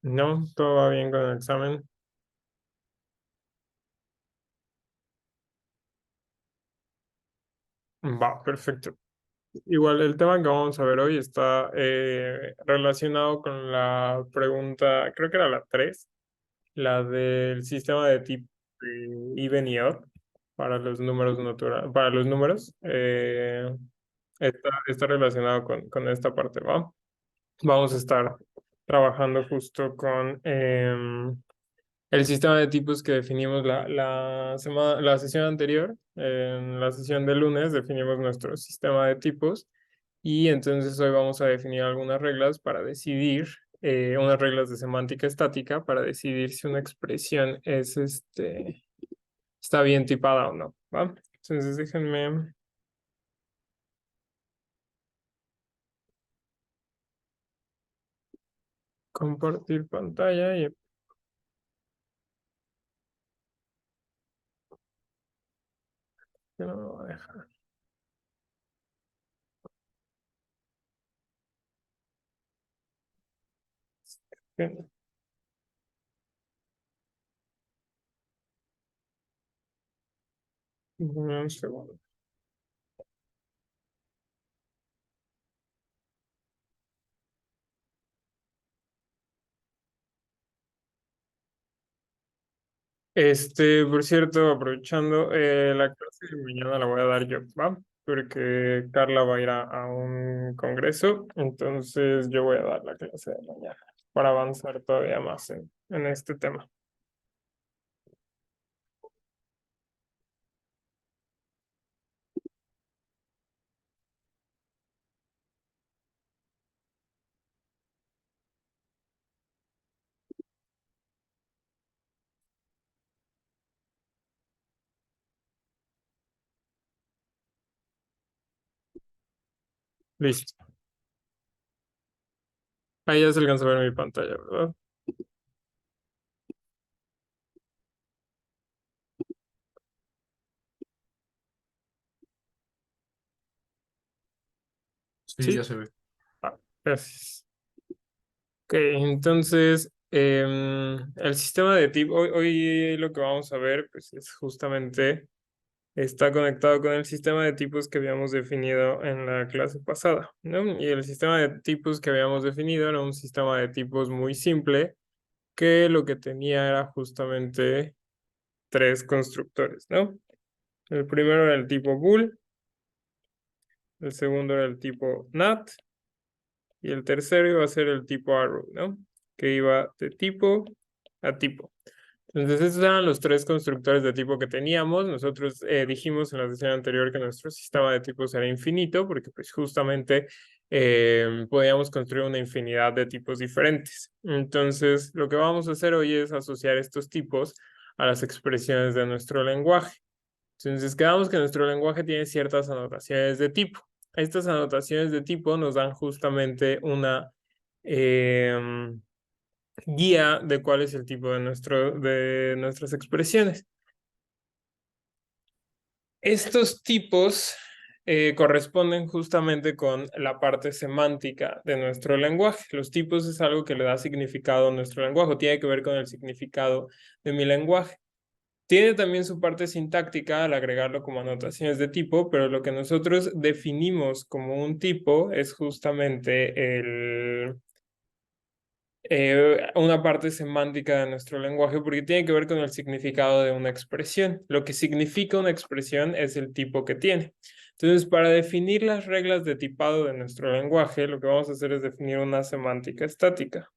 No, todo va bien con el examen. Va, perfecto. Igual el tema que vamos a ver hoy está relacionado con la pregunta, creo que era la 3, la del sistema de tipo even y odd para los números naturales, para los números. Está relacionado con esta parte, ¿va? Vamos a estar trabajando justo con el sistema de tipos que definimos la sesión anterior. En la sesión de lunes definimos nuestro sistema de tipos y entonces hoy vamos a definir algunas reglas para decidir, unas reglas de semántica estática para decidir si una expresión está bien tipada o no, ¿va? Entonces déjenme compartir pantalla y que no me va a dejar. Bien, un segundo. Por cierto, aprovechando, la clase de mañana la voy a dar yo, ¿va? Porque Carla va a ir a un congreso, entonces yo voy a dar la clase de mañana para avanzar todavía más en este tema. Listo. Ahí ya se alcanza a ver mi pantalla, ¿verdad? Sí, Sí. ya se ve. Ah, gracias. Ok, entonces, el sistema de tipo, hoy lo que vamos a ver, pues es justamente está conectado con el sistema de tipos que habíamos definido en la clase pasada, ¿no? Y el sistema de tipos que habíamos definido era un sistema de tipos muy simple que lo que tenía era justamente tres constructores, ¿no? El primero era el tipo bool, el segundo era el tipo nat y el tercero iba a ser el tipo arrow, ¿no? Que iba de tipo a tipo. Entonces, esos eran los tres constructores de tipo que teníamos. Nosotros dijimos en la sesión anterior que nuestro sistema de tipos era infinito, porque pues justamente podíamos construir una infinidad de tipos diferentes. Entonces, lo que vamos a hacer hoy es asociar estos tipos a las expresiones de nuestro lenguaje. Entonces, quedamos que nuestro lenguaje tiene ciertas anotaciones de tipo. Estas anotaciones de tipo nos dan justamente una em, guía de cuál es el tipo de nuestras expresiones. Estos tipos corresponden justamente con la parte semántica de nuestro lenguaje. Los tipos es algo que le da significado a nuestro lenguaje, tiene que ver con el significado de mi lenguaje. Tiene también su parte sintáctica al agregarlo como anotaciones de tipo, pero lo que nosotros definimos como un tipo es justamente una parte semántica de nuestro lenguaje porque tiene que ver con el significado de una expresión. Lo que significa una expresión es el tipo que tiene. Entonces, para definir las reglas de tipado de nuestro lenguaje, lo que vamos a hacer es definir una semántica estática.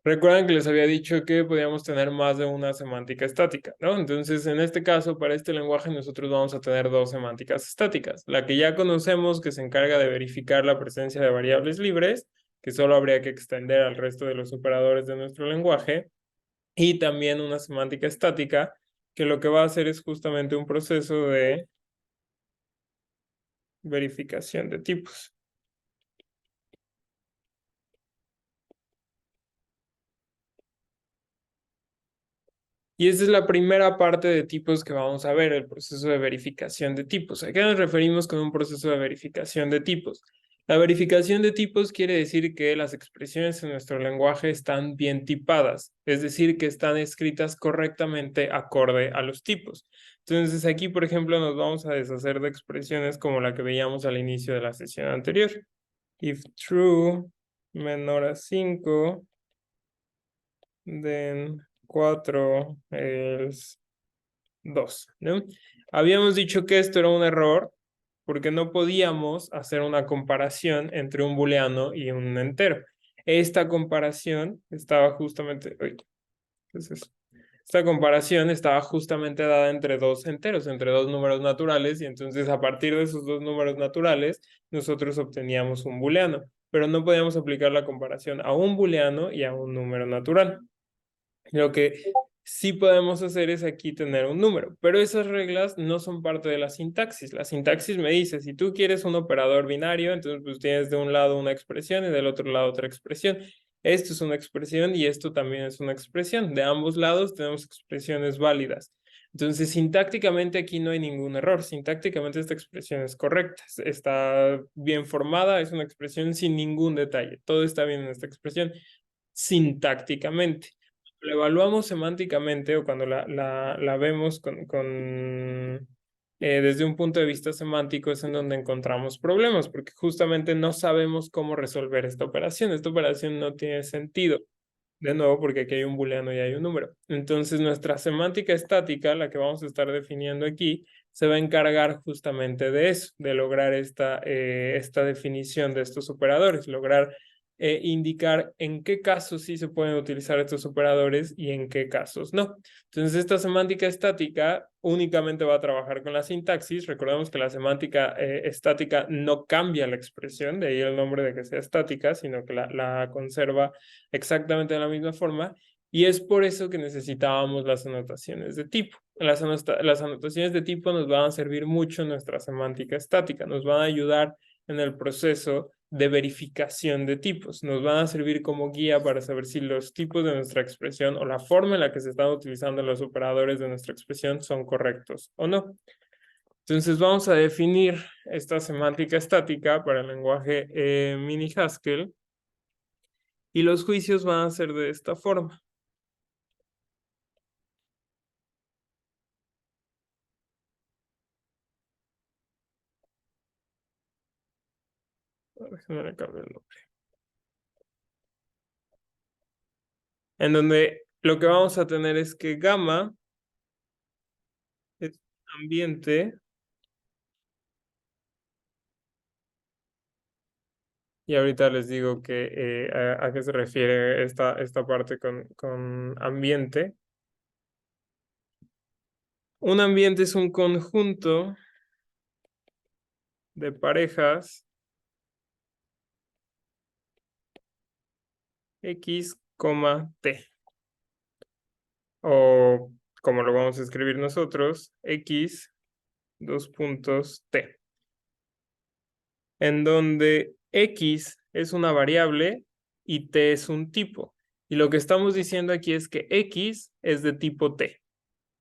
Recuerdan que les había dicho que podíamos tener más de una semántica estática, ¿no? Entonces, en este caso, para este lenguaje, nosotros vamos a tener dos semánticas estáticas. La que ya conocemos, que se encarga de verificar la presencia de variables libres, que solo habría que extender al resto de los operadores de nuestro lenguaje, y también una semántica estática, que lo que va a hacer es justamente un proceso de verificación de tipos. Y esa es la primera parte de tipos que vamos a ver, el proceso de verificación de tipos. ¿A qué nos referimos con un proceso de verificación de tipos? La verificación de tipos quiere decir que las expresiones en nuestro lenguaje están bien tipadas, es decir, que están escritas correctamente acorde a los tipos. Entonces aquí, por ejemplo, nos vamos a deshacer de expresiones como la que veíamos al inicio de la sesión anterior. If true menor a 5, then 4 es 2, ¿no? Habíamos dicho que esto era un error porque no podíamos hacer una comparación entre un booleano y un entero. Esta comparación estaba justamente... uy, ¿qué es eso? Esta comparación estaba justamente dada entre dos enteros, entre dos números naturales, y entonces a partir de esos dos números naturales nosotros obteníamos un booleano, pero no podíamos aplicar la comparación a un booleano y a un número natural. Lo que sí podemos hacer es aquí tener un número, pero esas reglas no son parte de la sintaxis. La sintaxis me dice, si tú quieres un operador binario, entonces pues tienes de un lado una expresión y del otro lado otra expresión. Esto es una expresión y esto también es una expresión. De ambos lados tenemos expresiones válidas. Entonces, sintácticamente aquí no hay ningún error. Sintácticamente esta expresión es correcta. Está bien formada, es una expresión sin ningún detalle. Todo está bien en esta expresión sintácticamente. La evaluamos semánticamente o cuando la vemos desde un punto de vista semántico es en donde encontramos problemas, porque justamente no sabemos cómo resolver esta operación. Esta operación no tiene sentido. De nuevo, porque aquí hay un booleano y hay un número. Entonces, nuestra semántica estática, la que vamos a estar definiendo aquí, se va a encargar justamente de eso, de lograr esta definición de estos operadores, lograr indicar en qué casos sí se pueden utilizar estos operadores y en qué casos no. Entonces, esta semántica estática únicamente va a trabajar con la sintaxis. Recordemos que la semántica estática no cambia la expresión, de ahí el nombre de que sea estática, sino que la conserva exactamente de la misma forma. Y es por eso que necesitábamos las anotaciones de tipo. Las anotaciones de tipo nos van a servir mucho en nuestra semántica estática, nos van a ayudar en el proceso de verificación de tipos. Nos van a servir como guía para saber si los tipos de nuestra expresión o la forma en la que se están utilizando los operadores de nuestra expresión son correctos o no. Entonces vamos a definir esta semántica estática para el lenguaje mini Haskell y los juicios van a ser de esta forma. Déjame le cambio el nombre. En donde lo que vamos a tener es que gamma es ambiente. Y ahorita les digo que a qué se refiere esta parte con ambiente. Un ambiente es un conjunto de parejas X, T. O como lo vamos a escribir nosotros, X, dos puntos, T. En donde X es una variable y T es un tipo. Y lo que estamos diciendo aquí es que X es de tipo T.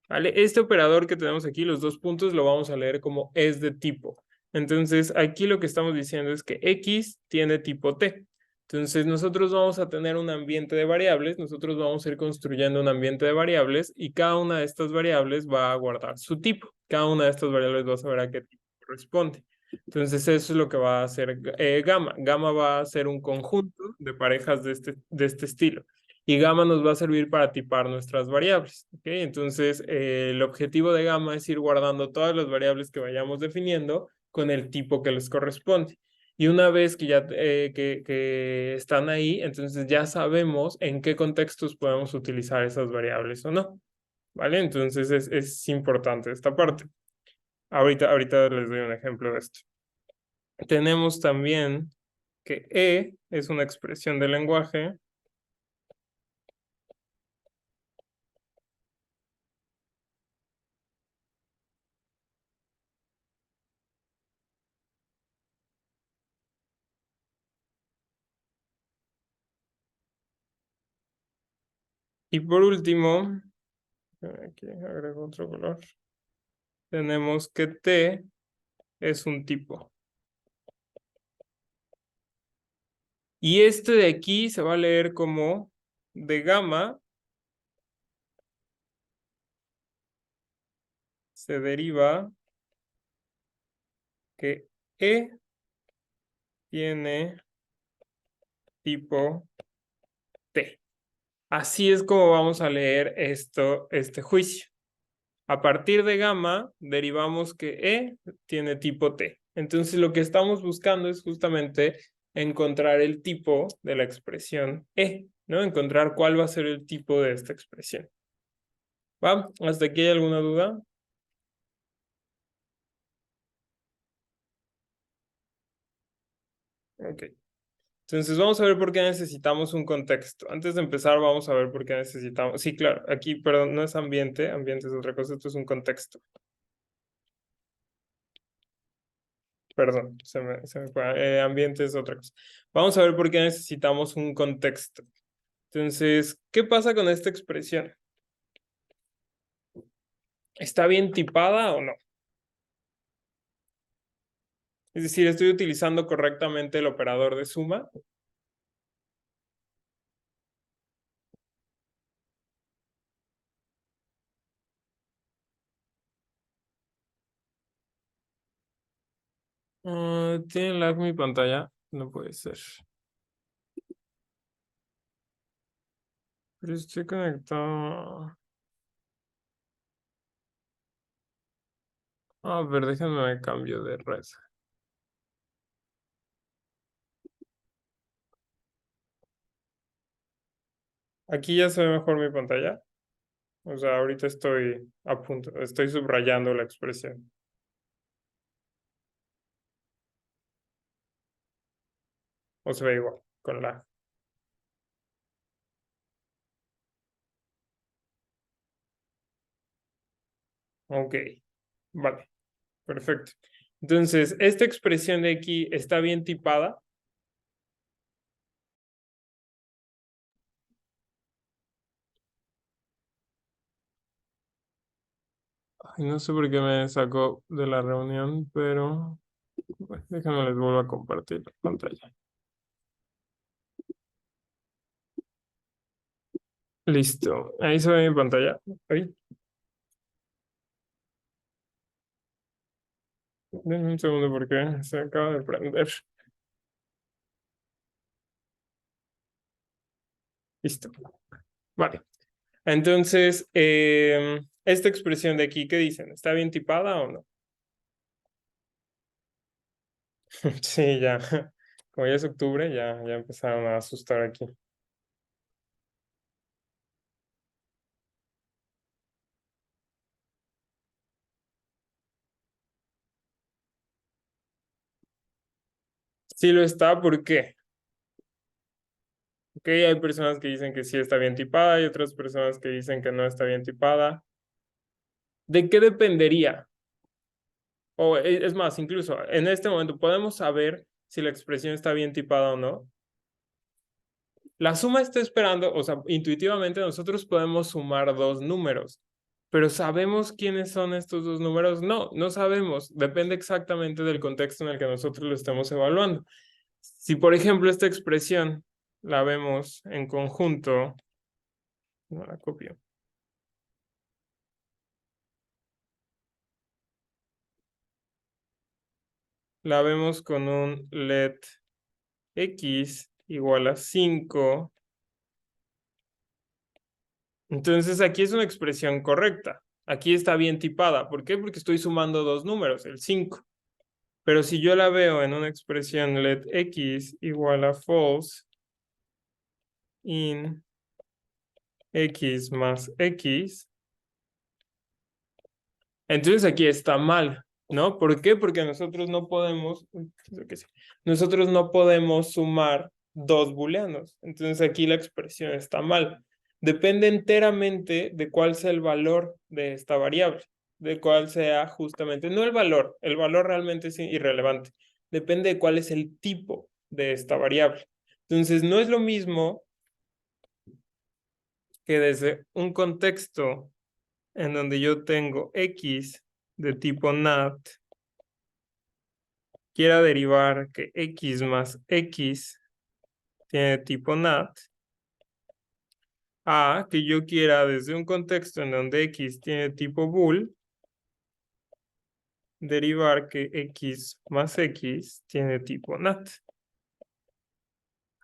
¿Vale? Este operador que tenemos aquí, los dos puntos, lo vamos a leer como es de tipo. Entonces, aquí lo que estamos diciendo es que X tiene tipo T. Entonces, nosotros vamos a tener un ambiente de variables, nosotros vamos a ir construyendo un ambiente de variables y cada una de estas variables va a guardar su tipo. Cada una de estas variables va a saber a qué tipo corresponde. Entonces, eso es lo que va a hacer gamma. Gamma va a ser un conjunto de parejas de este estilo y gamma nos va a servir para tipar nuestras variables. ¿Okay? Entonces, el objetivo de gamma es ir guardando todas las variables que vayamos definiendo con el tipo que les corresponde. Y una vez que ya que están ahí, entonces ya sabemos en qué contextos podemos utilizar esas variables o no. ¿Vale? Entonces es importante esta parte. Ahorita les doy un ejemplo de esto. Tenemos también que E es una expresión de lenguaje. Y por último, Aquí agrego otro color. Tenemos que T es un tipo. Y este de aquí se va a leer como de gamma se deriva que E tiene tipo T. Así es como vamos a leer este juicio. A partir de gamma, derivamos que E tiene tipo T. Entonces, lo que estamos buscando es justamente encontrar el tipo de la expresión E, ¿no? Encontrar cuál va a ser el tipo de esta expresión. ¿Va? ¿Hasta aquí hay alguna duda? Ok. Entonces, vamos a ver por qué necesitamos un contexto. Antes de empezar, vamos a ver por qué necesitamos... Sí, claro, aquí, perdón, no es ambiente. Ambiente es otra cosa, esto es un contexto. Perdón, se me fue. Ambiente es otra cosa. Vamos a ver por qué necesitamos un contexto. Entonces, ¿qué pasa con esta expresión? ¿Está bien tipada o no? Es decir, ¿estoy utilizando correctamente el operador de suma? ¿Tiene lag mi pantalla? No puede ser. Pero estoy conectado. A ver, déjenme cambio de red. Aquí ya se ve mejor mi pantalla. O sea, ahorita estoy a punto, estoy subrayando la expresión. O se ve igual, con la. Ok, vale, perfecto. Entonces, esta expresión de aquí está bien tipada. Ay, no sé por qué me sacó de la reunión, pero bueno, déjame les vuelvo a compartir la pantalla. Listo, ahí se ve mi pantalla. Ahí. Denme un segundo porque se acaba de prender. Listo. Vale. Entonces, esta expresión de aquí, ¿qué dicen? ¿Está bien tipada o no? Sí, ya. Como ya es octubre, ya empezaron a asustar aquí. Sí lo está, ¿por qué? Ok, hay personas que dicen que sí está bien tipada y otras personas que dicen que no está bien tipada. ¿De qué dependería? O es más, incluso en este momento podemos saber si la expresión está bien tipada o no. La suma está esperando, o sea, intuitivamente nosotros podemos sumar dos números, pero ¿sabemos quiénes son estos dos números? No, no sabemos. Depende exactamente del contexto en el que nosotros lo estemos evaluando. Si, por ejemplo, esta expresión la vemos en conjunto, no la copio. La vemos con un let x igual a 5. Entonces aquí es una expresión correcta. Aquí está bien tipada. ¿Por qué? Porque estoy sumando dos números, el 5. Pero si yo la veo en una expresión let x igual a false in x más x, entonces aquí está mal, ¿no? ¿Por qué? Porque nosotros no podemos, nosotros no podemos sumar dos booleanos. Entonces aquí la expresión está mal. Depende enteramente de cuál sea el valor de esta variable, de cuál sea justamente, no el valor realmente es irrelevante. Depende de cuál es el tipo de esta variable. Entonces no es lo mismo que desde un contexto en donde yo tengo x de tipo NAT, quiera derivar que x más x tiene tipo NAT, a que yo quiera desde un contexto en donde x tiene tipo bool, derivar que x más x tiene tipo NAT.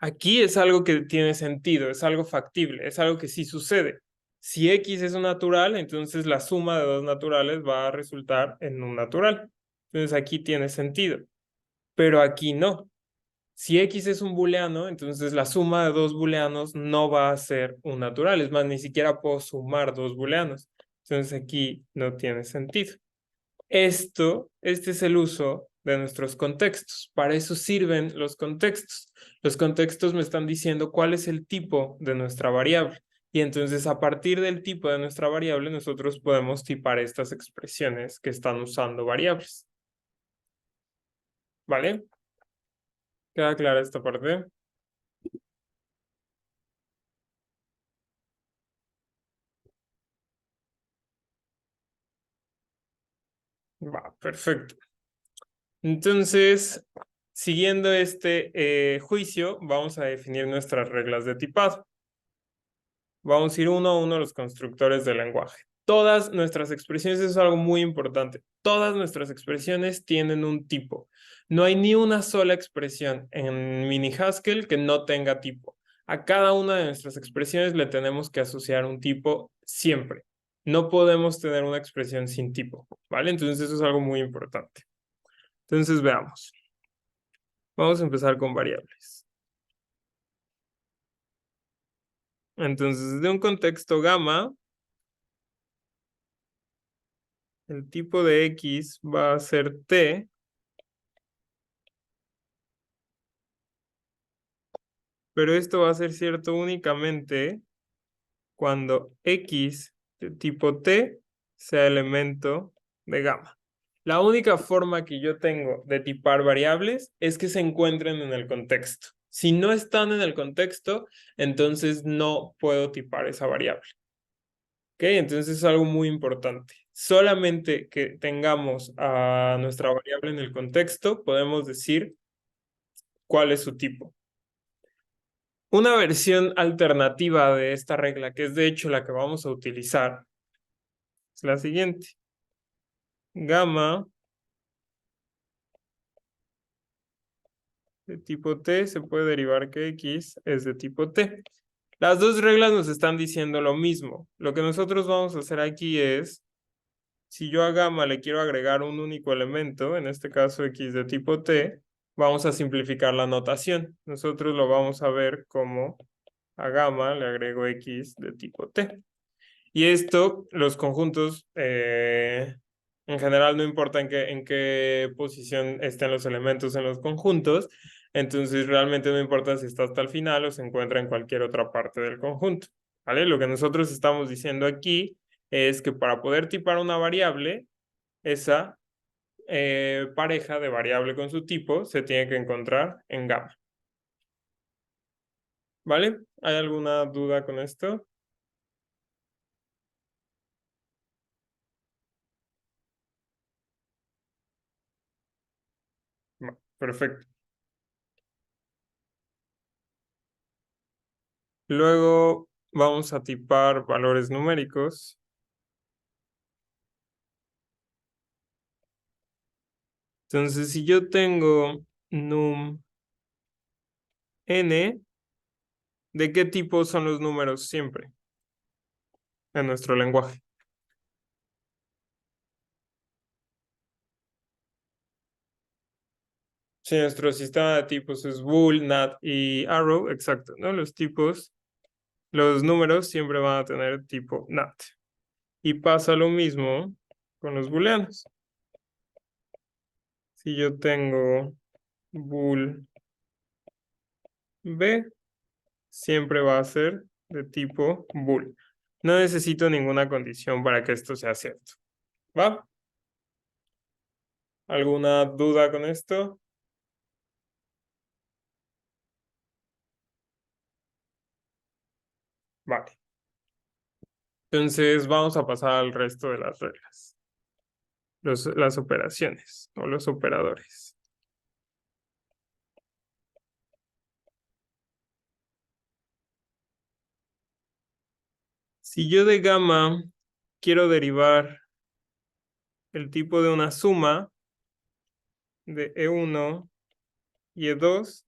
Aquí es algo que tiene sentido, es algo factible, es algo que sí sucede. Si x es un natural, entonces la suma de dos naturales va a resultar en un natural. Entonces aquí tiene sentido, pero aquí no. Si x es un booleano, entonces la suma de dos booleanos no va a ser un natural. Es más, ni siquiera puedo sumar dos booleanos. Entonces aquí no tiene sentido. Este es el uso de nuestros contextos. Para eso sirven los contextos. Los contextos me están diciendo cuál es el tipo de nuestra variable. Y entonces a partir del tipo de nuestra variable, nosotros podemos tipar estas expresiones que están usando variables. ¿Vale? ¿Queda clara esta parte? Va, perfecto. Entonces, siguiendo este juicio, vamos a definir nuestras reglas de tipado. Vamos a ir uno a uno los constructores del lenguaje. Todas nuestras expresiones, eso es algo muy importante, todas nuestras expresiones tienen un tipo. No hay ni una sola expresión en mini Haskell que no tenga tipo. A cada una de nuestras expresiones le tenemos que asociar un tipo siempre. No podemos tener una expresión sin tipo, ¿vale? Entonces eso es algo muy importante. Entonces veamos. Vamos a empezar con variables. Entonces, de un contexto gamma, el tipo de x va a ser t, pero esto va a ser cierto únicamente cuando x de tipo t sea elemento de gamma. La única forma que yo tengo de tipar variables es que se encuentren en el contexto. Si no están en el contexto, entonces no puedo tipar esa variable. ¿Ok? Entonces es algo muy importante. Solamente que tengamos a nuestra variable en el contexto, podemos decir cuál es su tipo. Una versión alternativa de esta regla, que es de hecho la que vamos a utilizar, es la siguiente. Gamma de tipo t se puede derivar que x es de tipo t. Las dos reglas nos están diciendo lo mismo. Lo que nosotros vamos a hacer aquí es, si yo a gamma le quiero agregar un único elemento, en este caso x de tipo t, vamos a simplificar la notación. Nosotros lo vamos a ver como a gamma le agrego x de tipo t. Y esto, los conjuntos, en general no importa en qué posición estén los elementos en los conjuntos, entonces realmente no importa si está hasta el final o se encuentra en cualquier otra parte del conjunto, ¿vale? Lo que nosotros estamos diciendo aquí es que para poder tipar una variable, esa pareja de variable con su tipo se tiene que encontrar en gamma, ¿vale? ¿Hay alguna duda con esto? Perfecto. Luego vamos a tipar valores numéricos. Entonces, si yo tengo num n, ¿de qué tipo son los números siempre en nuestro lenguaje? Si nuestro sistema de tipos es bool, nat y arrow, exacto, ¿no? Los tipos, los números siempre van a tener tipo nat. Y pasa lo mismo con los booleanos. Si yo tengo bool b, siempre va a ser de tipo bool. No necesito ninguna condición para que esto sea cierto. ¿Va? ¿Alguna duda con esto? Vale. Entonces vamos a pasar al resto de las reglas. Las operaciones o los operadores. Si yo de gamma quiero derivar el tipo de una suma de E1 y E2,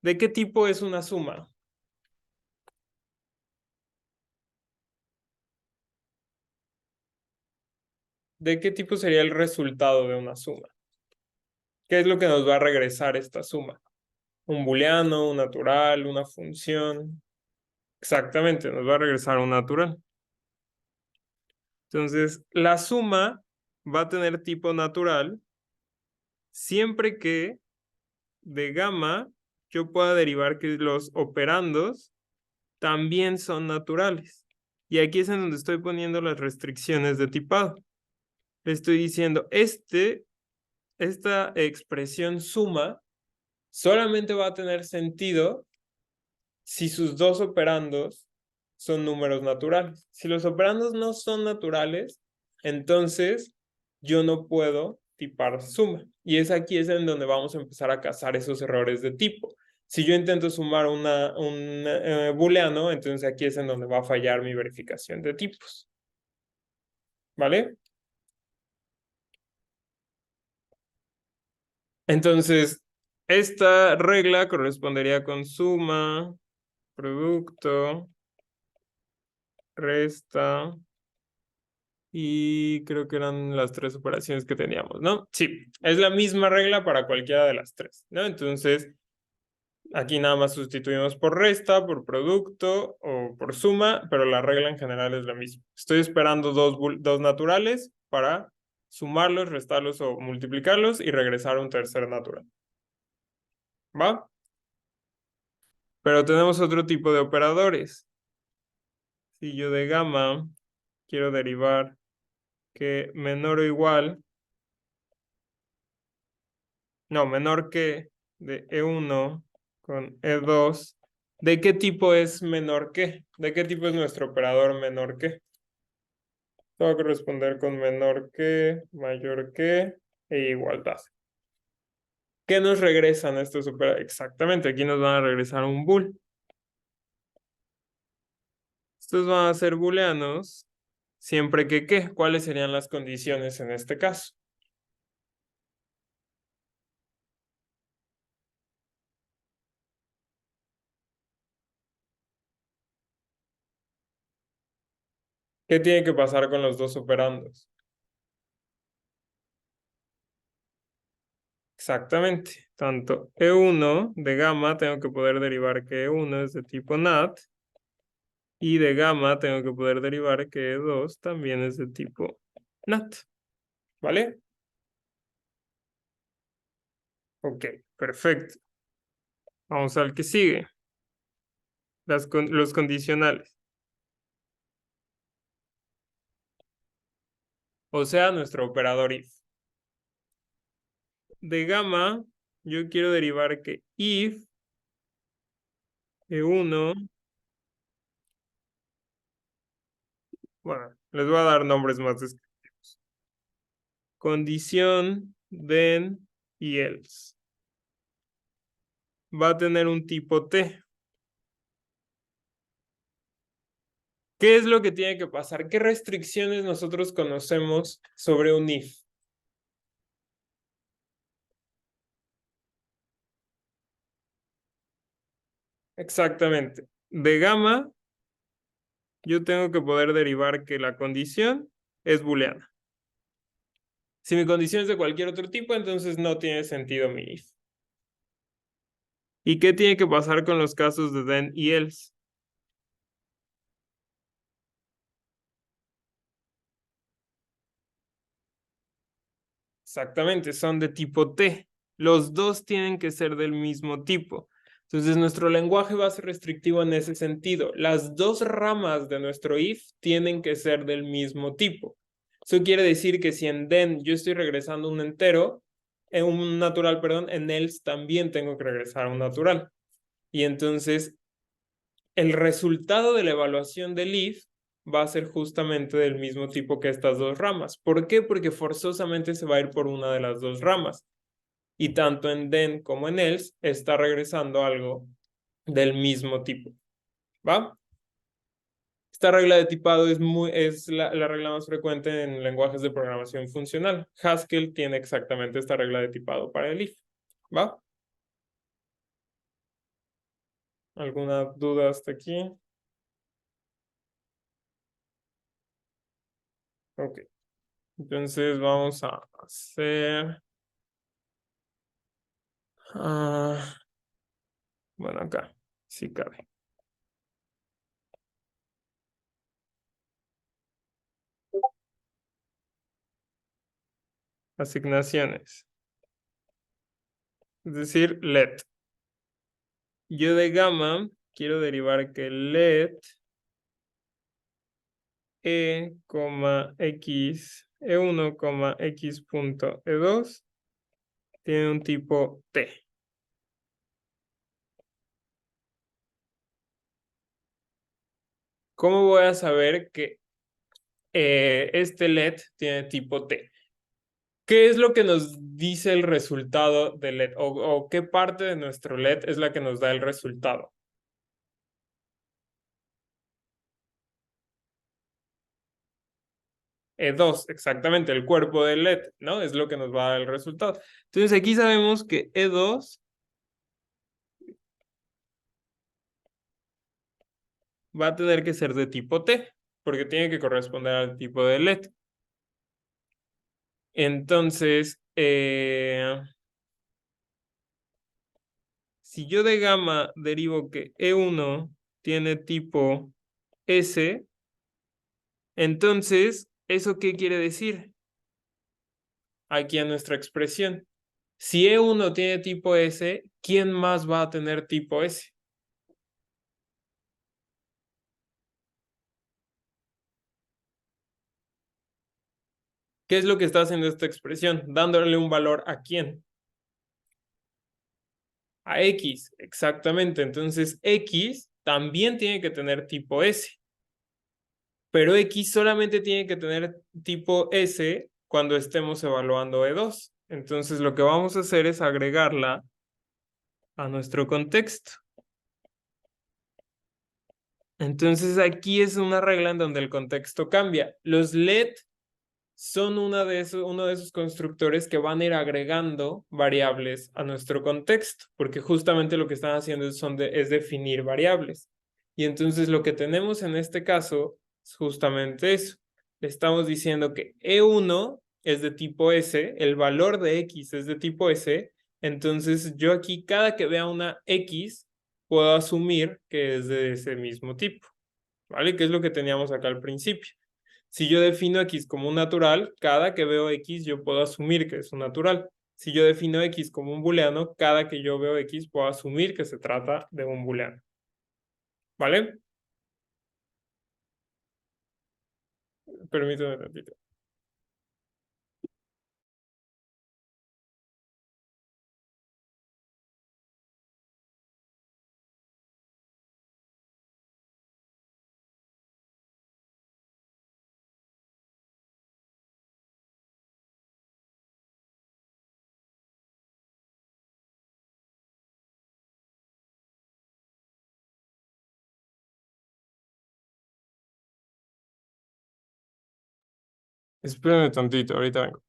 ¿de qué tipo es una suma? ¿De qué tipo sería el resultado de una suma? ¿Qué es lo que nos va a regresar esta suma? ¿Un booleano, un natural, una función? Exactamente, nos va a regresar un natural. Entonces, la suma va a tener tipo natural siempre que de gamma yo pueda derivar que los operandos también son naturales. Y aquí es en donde estoy poniendo las restricciones de tipado. Le estoy diciendo, esta expresión suma solamente va a tener sentido si sus dos operandos son números naturales. Si los operandos no son naturales, entonces yo no puedo tipar suma. Y aquí es en donde vamos a empezar a cazar esos errores de tipo. Si yo intento sumar un booleano, entonces aquí es en donde va a fallar mi verificación de tipos. ¿Vale? Entonces, esta regla correspondería con suma, producto, resta, y creo que eran las tres operaciones que teníamos, ¿no? Sí, es la misma regla para cualquiera de las tres, ¿no? Entonces, aquí nada más sustituimos por resta, por producto o por suma, pero la regla en general es la misma. Estoy esperando dos naturales para sumarlos, restarlos o multiplicarlos y regresar a un tercer natural. ¿Va? Pero tenemos otro tipo de operadores. Si yo de gamma quiero derivar que menor o igual, no, menor que de E1 con E2, ¿de qué tipo es menor que? ¿De qué tipo es nuestro operador menor que? Va a corresponder con menor que, mayor que e igualdad. ¿Qué nos regresan estos operadores? Exactamente, aquí nos van a regresar un bool. Estos van a ser booleanos siempre que ¿qué? ¿Cuáles serían las condiciones en este caso? ¿Qué tiene que pasar con los dos operandos? Exactamente. Tanto E1 de gamma tengo que poder derivar que E1 es de tipo NAT y de gamma tengo que poder derivar que E2 también es de tipo NAT. ¿Vale? Ok, perfecto. Vamos al que sigue. Los condicionales. O sea, nuestro operador if. De gamma, yo quiero derivar que if E1, bueno, les voy a dar nombres más descriptivos. Condición, then y else. Va a tener un tipo T. ¿Qué es lo que tiene que pasar? ¿Qué restricciones nosotros conocemos sobre un if? Exactamente. De gamma, yo tengo que poder derivar que la condición es booleana. Si mi condición es de cualquier otro tipo, entonces no tiene sentido mi if. ¿Y qué tiene que pasar con los casos de then y else? Exactamente, son de tipo T. Los dos tienen que ser del mismo tipo. Entonces, nuestro lenguaje va a ser restrictivo en ese sentido. Las dos ramas de nuestro if tienen que ser del mismo tipo. Eso quiere decir que si en then yo estoy regresando un entero, en un natural, perdón, en else también tengo que regresar a un natural. Y entonces, el resultado de la evaluación del if va a ser justamente del mismo tipo que estas dos ramas. ¿Por qué? Porque forzosamente se va a ir por una de las dos ramas. Y tanto en then como en else está regresando algo del mismo tipo. ¿Va? Esta regla de tipado es la regla más frecuente en lenguajes de programación funcional. Haskell tiene exactamente esta regla de tipado para el if. ¿Va? ¿Alguna duda hasta aquí? Ok. Entonces vamos a hacer... bueno, acá, si cabe. Asignaciones. Es decir, let. Yo de gamma quiero derivar que let x, e1, x punto e2 tiene un tipo t. ¿Cómo voy a saber que este let tiene tipo t? ¿Qué es lo que nos dice el resultado del let? ¿O qué parte de nuestro let es la que nos da el resultado? E2, exactamente, el cuerpo del LED, ¿no? Es lo que nos va a dar el resultado. Entonces aquí sabemos que E2 va a tener que ser de tipo T, porque tiene que corresponder al tipo de LED. Entonces, si yo de gamma derivo que E1 tiene tipo S, entonces, ¿eso qué quiere decir? Aquí a nuestra expresión. Si E1 tiene tipo S, ¿quién más va a tener tipo S? ¿Qué es lo que está haciendo esta expresión? Dándole un valor a quién. A X, exactamente. Entonces X también tiene que tener tipo S. Pero X solamente tiene que tener tipo S cuando estemos evaluando E2. Entonces lo que vamos a hacer es agregarla a nuestro contexto. Entonces aquí es una regla en donde el contexto cambia. Los let son uno de esos constructores que van a ir agregando variables a nuestro contexto, porque justamente lo que están haciendo es definir variables. Y entonces lo que tenemos en este caso es justamente eso. Le estamos diciendo que E1 es de tipo S, el valor de X es de tipo S, entonces yo aquí cada que vea una X puedo asumir que es de ese mismo tipo, ¿vale? Que es lo que teníamos acá al principio. Si yo defino X como un natural, cada que veo X yo puedo asumir que es un natural. Si yo defino X como un booleano, cada que yo veo X puedo asumir que se trata de un booleano. ¿Vale? Permítame un tantito. Espérame tantito, ahorita vengo.